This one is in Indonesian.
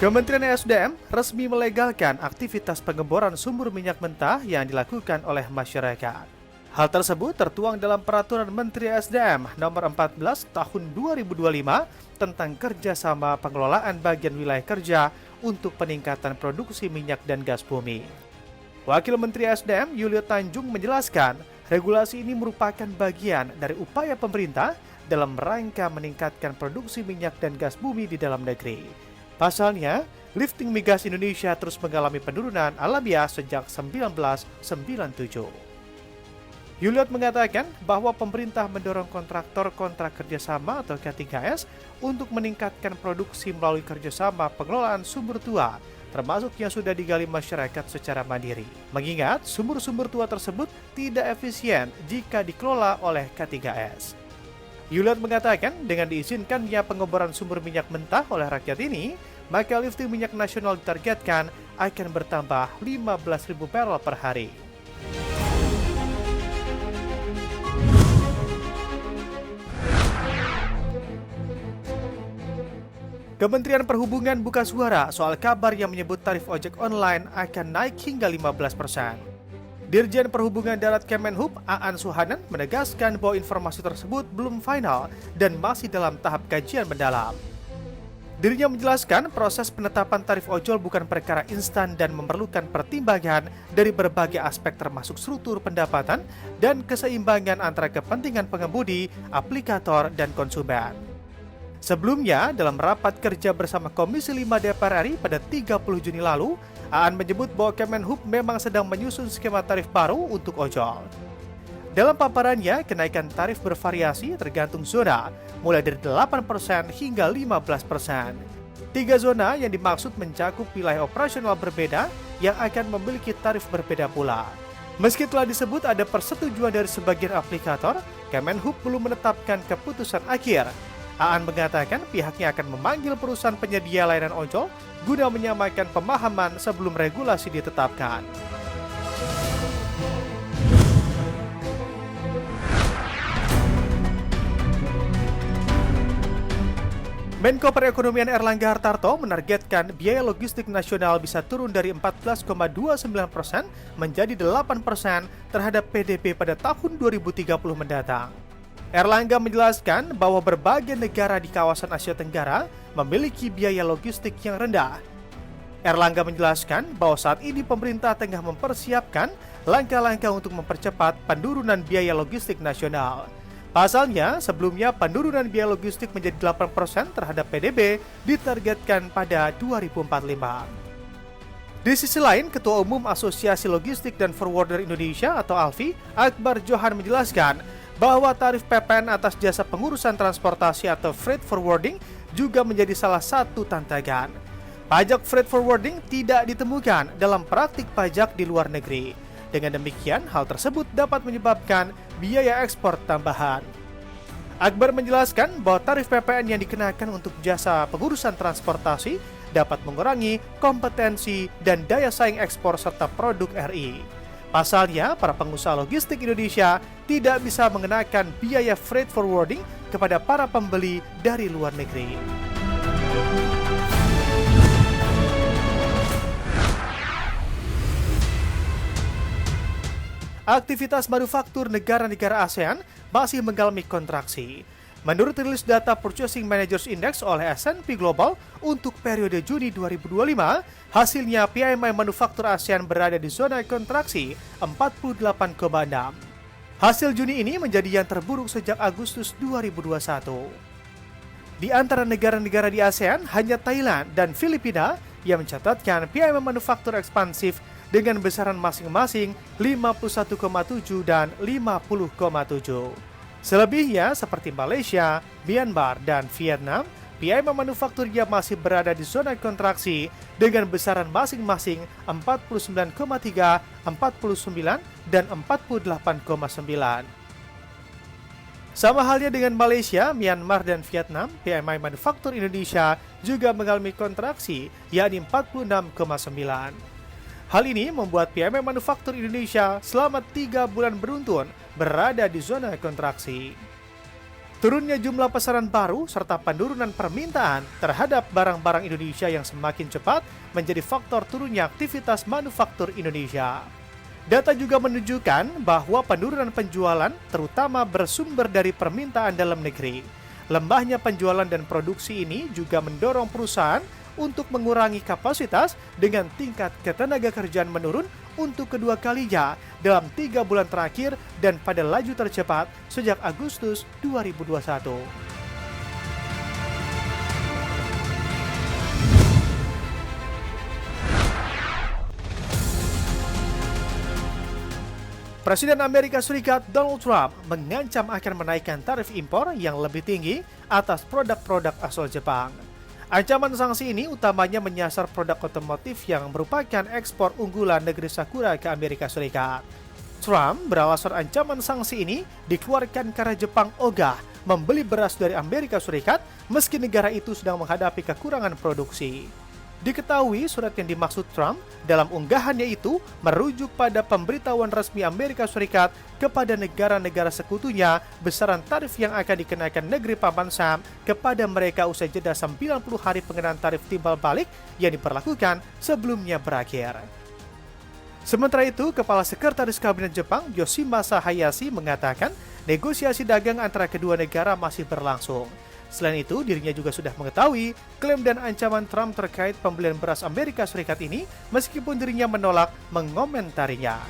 Kementerian ESDM resmi melegalkan aktivitas pengeboran sumber minyak mentah yang dilakukan oleh masyarakat. Hal tersebut tertuang dalam Peraturan Menteri ESDM Nomor 14 Tahun 2025 tentang kerjasama pengelolaan bagian wilayah kerja untuk peningkatan produksi minyak dan gas bumi. Wakil Menteri ESDM Yulio Tanjung menjelaskan, regulasi ini merupakan bagian dari upaya pemerintah dalam rangka meningkatkan produksi minyak dan gas bumi di dalam negeri. Pasalnya, lifting migas Indonesia terus mengalami penurunan alamiah sejak 1997. Yuliot mengatakan bahwa pemerintah mendorong kontraktor kontrak kerjasama atau K3S untuk meningkatkan produksi melalui kerjasama pengelolaan sumber tua, termasuk yang sudah digali masyarakat secara mandiri. Mengingat sumber-sumber tua tersebut tidak efisien jika dikelola oleh K3S. Yuliot mengatakan dengan diizinkannya pengeboran sumber minyak mentah oleh rakyat ini, maka lifting minyak nasional ditargetkan akan bertambah 15.000 barrel per hari. Kementerian Perhubungan buka suara soal kabar yang menyebut tarif ojek online akan naik hingga 15%. Dirjen Perhubungan Darat Kemenhub, Aan Suhanan, menegaskan bahwa informasi tersebut belum final dan masih dalam tahap kajian mendalam. Dirinya menjelaskan proses penetapan tarif ojol bukan perkara instan dan memerlukan pertimbangan dari berbagai aspek termasuk struktur pendapatan dan keseimbangan antara kepentingan pengemudi, aplikator, dan konsumen. Sebelumnya, dalam rapat kerja bersama Komisi 5 DPR RI pada 30 Juni lalu, Aan menyebut bahwa Kemenhub memang sedang menyusun skema tarif baru untuk ojol. Dalam paparannya, kenaikan tarif bervariasi tergantung zona, mulai dari 8% hingga 15%. 3 zona yang dimaksud mencakup wilayah operasional berbeda yang akan memiliki tarif berbeda pula. Meski telah disebut ada persetujuan dari sebagian aplikator, Kemenhub belum menetapkan keputusan akhir. Aan mengatakan pihaknya akan memanggil perusahaan penyedia layanan ojol guna menyamakan pemahaman sebelum regulasi ditetapkan. Menko Perekonomian Erlangga Hartarto menargetkan biaya logistik nasional bisa turun dari 14,29% menjadi 8% terhadap PDB pada tahun 2030 mendatang. Erlangga menjelaskan bahwa berbagai negara di kawasan Asia Tenggara memiliki biaya logistik yang rendah. Erlangga menjelaskan bahwa saat ini pemerintah tengah mempersiapkan langkah-langkah untuk mempercepat penurunan biaya logistik nasional. Pasalnya, sebelumnya penurunan biaya logistik menjadi 8% terhadap PDB ditargetkan pada 2045. Di sisi lain, Ketua Umum Asosiasi Logistik dan Forwarder Indonesia atau ALFI, Akbar Johan menjelaskan bahwa tarif PPN atas jasa pengurusan transportasi atau freight forwarding juga menjadi salah satu tantangan. Pajak freight forwarding tidak ditemukan dalam praktik pajak di luar negeri. Dengan demikian, hal tersebut dapat menyebabkan biaya ekspor tambahan. Akbar menjelaskan bahwa tarif PPN yang dikenakan untuk jasa pengurusan transportasi dapat mengurangi kompetensi dan daya saing ekspor serta produk RI. Pasalnya, para pengusaha logistik Indonesia tidak bisa mengenakan biaya freight forwarding kepada para pembeli dari luar negeri. Aktivitas manufaktur negara-negara ASEAN masih mengalami kontraksi. Menurut rilis data Purchasing Managers Index oleh S&P Global untuk periode Juni 2025, hasilnya PMI manufaktur ASEAN berada di zona kontraksi 48,6. Hasil Juni ini menjadi yang terburuk sejak Agustus 2021. Di antara negara-negara di ASEAN, hanya Thailand dan Filipina yang mencatatkan PMI manufaktur ekspansif dengan besaran masing-masing 51,7 dan 50,7. Selebihnya seperti Malaysia, Myanmar, dan Vietnam, PMI manufakturnya masih berada di zona kontraksi dengan besaran masing-masing 49,3, 49, dan 48,9. Sama halnya dengan Malaysia, Myanmar, dan Vietnam, PMI manufaktur Indonesia juga mengalami kontraksi, yakni 46,9. Hal ini membuat PMI manufaktur Indonesia selama 3 bulan beruntun berada di zona kontraksi. Turunnya jumlah pesanan baru serta penurunan permintaan terhadap barang-barang Indonesia yang semakin cepat menjadi faktor turunnya aktivitas manufaktur Indonesia. Data juga menunjukkan bahwa penurunan penjualan terutama bersumber dari permintaan dalam negeri. Lembahnya penjualan dan produksi ini juga mendorong perusahaan untuk mengurangi kapasitas dengan tingkat ketenagakerjaan menurun untuk kedua kalinya dalam 3 bulan terakhir dan pada laju tercepat sejak Agustus 2021. Presiden Amerika Serikat Donald Trump mengancam akan menaikkan tarif impor yang lebih tinggi atas produk-produk asal Jepang. Ancaman sanksi ini utamanya menyasar produk otomotif yang merupakan ekspor unggulan negeri Sakura ke Amerika Serikat. Trump beralasan ancaman sanksi ini dikeluarkan karena Jepang ogah membeli beras dari Amerika Serikat meski negara itu sedang menghadapi kekurangan produksi. Diketahui surat yang dimaksud Trump dalam unggahannya itu merujuk pada pemberitahuan resmi Amerika Serikat kepada negara-negara sekutunya besaran tarif yang akan dikenakan negeri Paman Sam kepada mereka usai jeda 90 hari pengenaan tarif timbal balik yang diperlakukan sebelumnya berakhir. Sementara itu, Kepala Sekretaris Kabinet Jepang Yoshimasa Hayashi mengatakan negosiasi dagang antara kedua negara masih berlangsung. Selain itu, dirinya juga sudah mengetahui klaim dan ancaman Trump terkait pembelian beras Amerika Serikat ini, meskipun dirinya menolak mengomentarinya.